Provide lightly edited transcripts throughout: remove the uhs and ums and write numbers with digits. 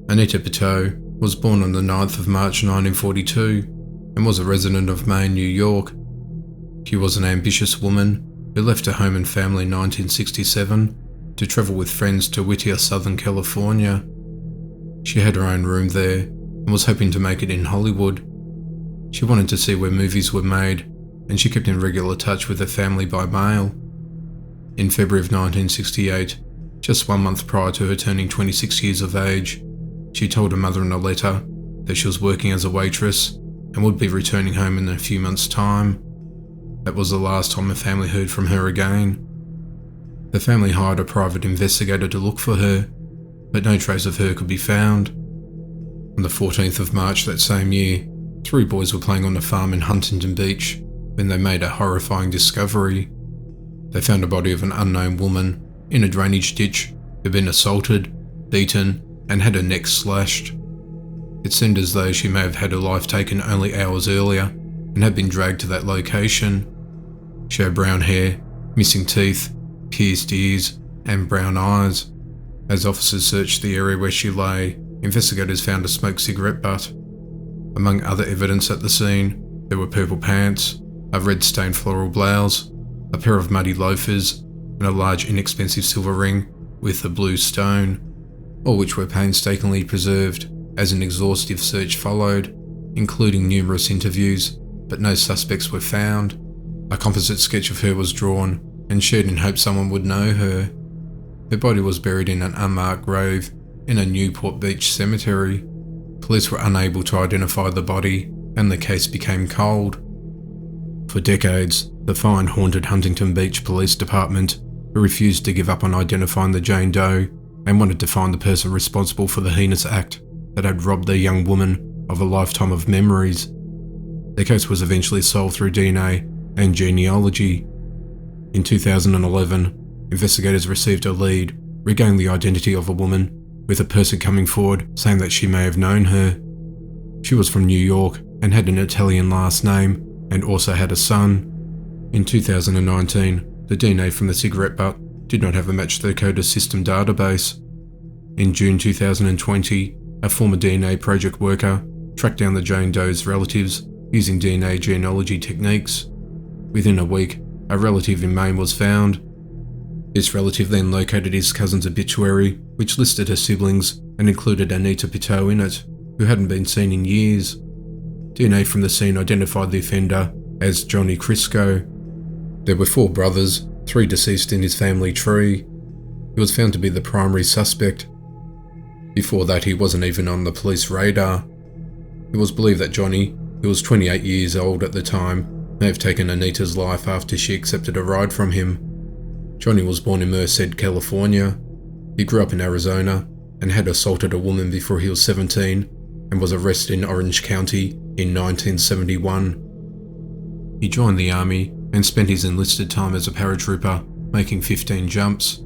Anita Piteau was born on the 9th of March 1942 and was a resident of Maine, New York. She was an ambitious woman who left her home and family in 1967 to travel with friends to Whittier, Southern California. She had her own room there and was hoping to make it in Hollywood. She wanted to see where movies were made, and she kept in regular touch with her family by mail. In February of 1968, just 1 month prior to her turning 26 years of age, she told her mother in a letter that she was working as a waitress and would be returning home in a few months' time. That was the last time her family heard from her again. The family hired a private investigator to look for her, but no trace of her could be found. On the 14th of March that same year, 3 boys were playing on a farm in Huntington Beach when they made a horrifying discovery. They found the body of an unknown woman in a drainage ditch who had been assaulted, beaten, and had her neck slashed. It seemed as though she may have had her life taken only hours earlier and had been dragged to that location. She had brown hair, missing teeth, pierced ears, and brown eyes. As officers searched the area where she lay, investigators found a smoked cigarette butt. Among other evidence at the scene, there were purple pants, a red-stained floral blouse, a pair of muddy loafers, and a large inexpensive silver ring with a blue stone, all which were painstakingly preserved as an exhaustive search followed, including numerous interviews, but no suspects were found. A composite sketch of her was drawn and shared in hope someone would know her. Her body was buried in an unmarked grave in a Newport Beach cemetery. Police were unable to identify the body, and the case became cold. For decades, the fine haunted Huntington Beach Police Department refused to give up on identifying the Jane Doe and wanted to find the person responsible for the heinous act that had robbed their young woman of a lifetime of memories. The case was eventually solved through DNA and genealogy. In 2011, investigators received a lead regarding the identity of a woman, with a person coming forward saying that she may have known her. She was from New York and had an Italian last name and also had a son. In 2019, the DNA from the cigarette butt did not have a match to the CODIS system database. In June 2020, a former DNA project worker tracked down the Jane Doe's relatives using DNA genealogy techniques. Within a week, a relative in Maine was found. This relative then located his cousin's obituary, which listed her siblings and included Anita Piteau in it, who hadn't been seen in years. DNA from the scene identified the offender as Johnny Crisco. There were 4 brothers, 3 deceased in his family tree. He was found to be the primary suspect. Before that, he wasn't even on the police radar. It was believed that Johnny, who was 28 years old at the time, may have taken Anita's life after she accepted a ride from him. Johnny was born in Merced, California. He grew up in Arizona and had assaulted a woman before he was 17 and was arrested in Orange County in 1971. He joined the army and spent his enlisted time as a paratrooper, making 15 jumps.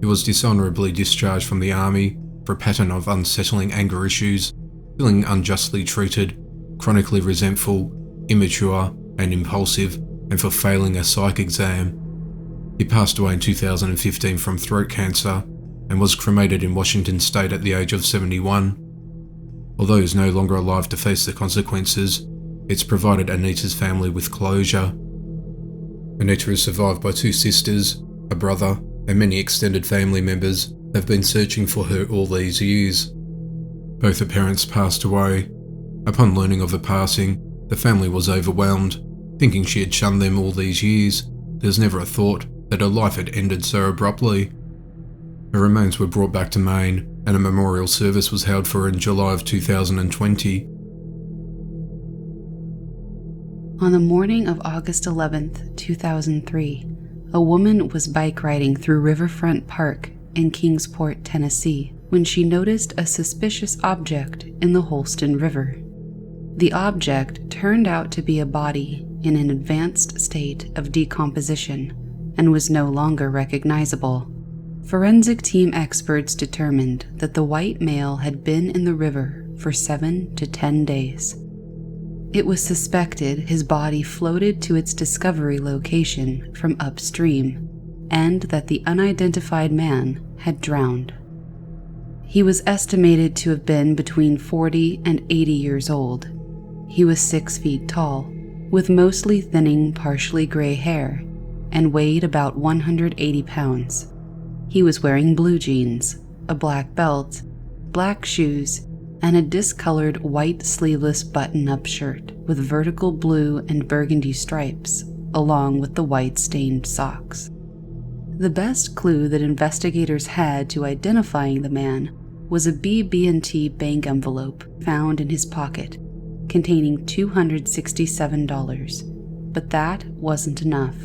He was dishonorably discharged from the army for a pattern of unsettling anger issues, feeling unjustly treated, chronically resentful, immature and impulsive, and for failing a psych exam. He passed away in 2015 from throat cancer and was cremated in Washington State at the age of 71. Although he is no longer alive to face the consequences, it's provided Anita's family with closure. Anita is survived by 2 sisters, a brother, and many extended family members that have been searching for her all these years. Both her parents passed away. Upon learning of her passing, the family was overwhelmed, thinking she had shunned them all these years. There was never a thought that her life had ended so abruptly. Her remains were brought back to Maine, and a memorial service was held for her in July of 2020. On the morning of August 11th, 2003, a woman was bike riding through Riverfront Park in Kingsport, Tennessee, when she noticed a suspicious object in the Holston River. The object turned out to be a body in an advanced state of decomposition and was no longer recognizable. Forensic team experts determined that the white male had been in the river for 7 to 10 days. It was suspected his body floated to its discovery location from upstream, and that the unidentified man had drowned. He was estimated to have been between 40 and 80 years old. He was 6 feet tall, with mostly thinning, partially gray hair, and weighed about 180 pounds. He was wearing blue jeans, a black belt, black shoes, and a discolored white sleeveless button-up shirt with vertical blue and burgundy stripes, along with the white stained socks. The best clue that investigators had to identifying the man was a BB&T bank envelope found in his pocket, containing $267, but that wasn't enough.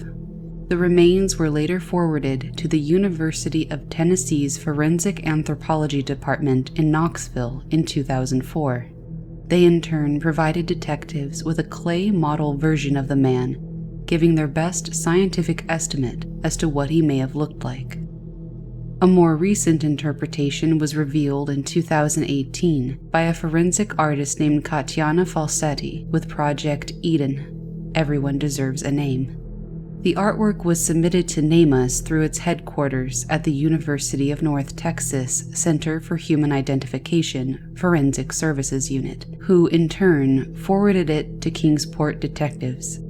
The remains were later forwarded to the University of Tennessee's Forensic Anthropology Department in Knoxville in 2004. They in turn provided detectives with a clay model version of the man, giving their best scientific estimate as to what he may have looked like. A more recent interpretation was revealed in 2018 by a forensic artist named Katiana Falsetti with Project Eden. Everyone deserves a name. The artwork was submitted to NAMUS through its headquarters at the University of North Texas Center for Human Identification Forensic Services Unit, who in turn forwarded it to Kingsport detectives.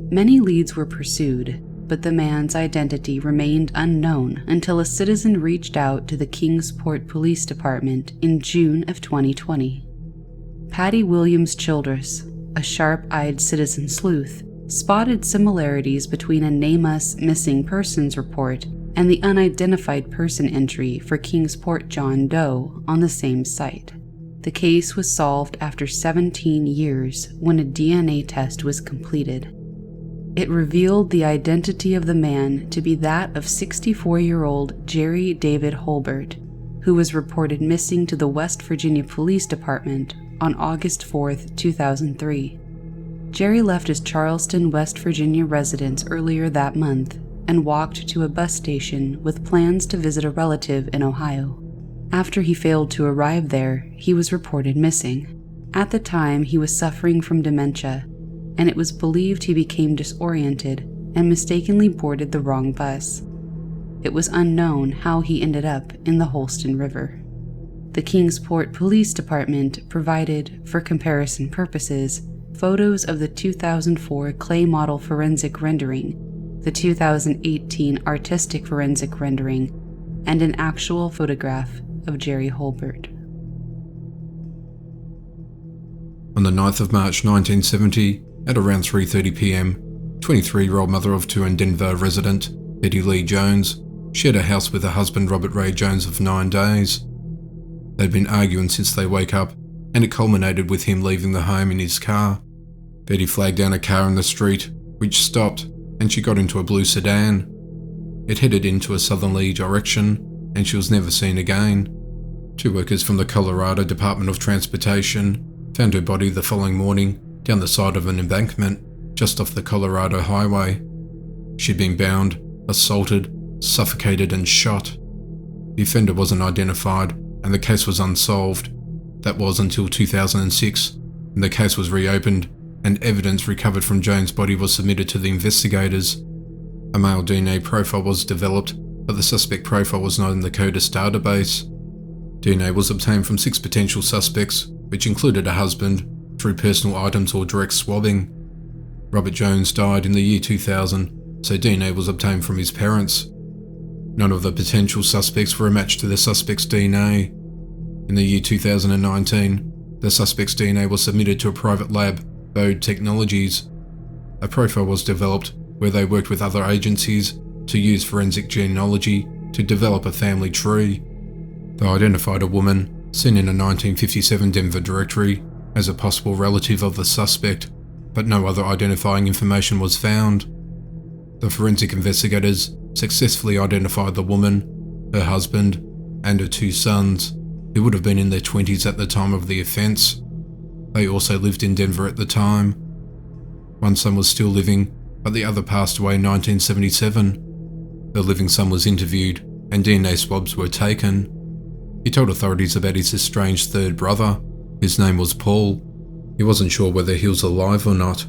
Many leads were pursued, but the man's identity remained unknown until a citizen reached out to the Kingsport Police Department in June of 2020. Patty Williams Childress, a sharp-eyed citizen sleuth, spotted similarities between a NAMUS missing persons report and the unidentified person entry for Kingsport John Doe on the same site. The case was solved after 17 years when a DNA test was completed. It revealed the identity of the man to be that of 64-year-old Jerry David Holbert, who was reported missing to the West Virginia Police Department on August 4, 2003. Jerry left his Charleston, West Virginia residence earlier that month and walked to a bus station with plans to visit a relative in Ohio. After he failed to arrive there, he was reported missing. At the time, he was suffering from dementia, and it was believed he became disoriented and mistakenly boarded the wrong bus. It was unknown how he ended up in the Holston River. The Kingsport Police Department provided, for comparison purposes, photos of the 2004 clay model forensic rendering, the 2018 artistic forensic rendering, and an actual photograph of Jerry Holbert. On the 9th of March 1970, at around 3:30 p.m, 23-year-old mother of two and Denver resident, Betty Lee Jones, shared a house with her husband Robert Ray Jones of 9 days. They'd been arguing since they woke up, and it culminated with him leaving the home in his car. Betty flagged down a car in the street, which stopped, and she got into a blue sedan. It headed into a southerly direction, and she was never seen again. 2 workers from the Colorado Department of Transportation found her body the following morning down the side of an embankment just off the Colorado highway. She'd been bound, assaulted, suffocated and shot. The offender wasn't identified, and the case was unsolved. That was until 2006, when the case was reopened and evidence recovered from Jones' body was submitted to the investigators. A male DNA profile was developed, but the suspect profile was not in the CODIS database. DNA was obtained from 6 potential suspects, which included a husband, through personal items or direct swabbing. Robert Jones died in the year 2000, so DNA was obtained from his parents. None of the potential suspects were a match to the suspect's DNA. In the year 2019, the suspect's DNA was submitted to a private lab, Bode Technologies. A profile was developed where they worked with other agencies to use forensic genealogy to develop a family tree. They identified a woman seen in a 1957 Denver directory as a possible relative of the suspect, but no other identifying information was found. The forensic investigators successfully identified the woman, her husband, and her 2 sons, who would have been in their 20s at the time of the offence. They also lived in Denver at the time. One son was still living, but the other passed away in 1977. The living son was interviewed, and DNA swabs were taken. He told authorities about his estranged 3rd brother. His name was Paul. He wasn't sure whether he was alive or not.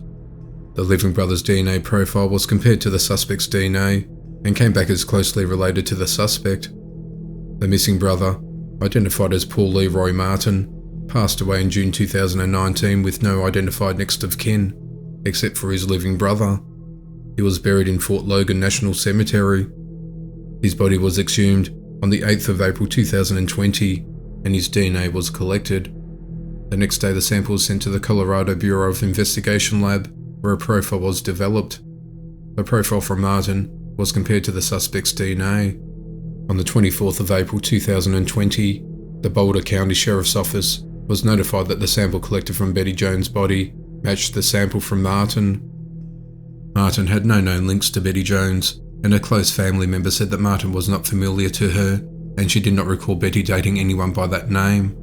The living brother's DNA profile was compared to the suspect's DNA and came back as closely related to the suspect. The missing brother, identified as Paul Leroy Martin, passed away in June 2019 with no identified next of kin, except for his living brother. He was buried in Fort Logan National Cemetery. His body was exhumed on the 8th of April 2020, and his DNA was collected. The next day, the sample was sent to the Colorado Bureau of Investigation lab, where a profile was developed. The profile from Martin was compared to the suspect's DNA. On the 24th of April 2020, the Boulder County Sheriff's Office was notified that the sample collected from Betty Jones' body matched the sample from Martin. Martin had no known links to Betty Jones, and a close family member said that Martin was not familiar to her, and she did not recall Betty dating anyone by that name.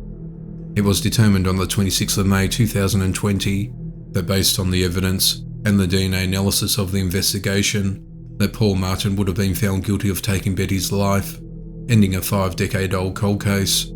It was determined on the 26th of May 2020 that based on the evidence and the DNA analysis of the investigation, that Paul Martin would have been found guilty of taking Betty's life, ending a 5-decade-old cold case.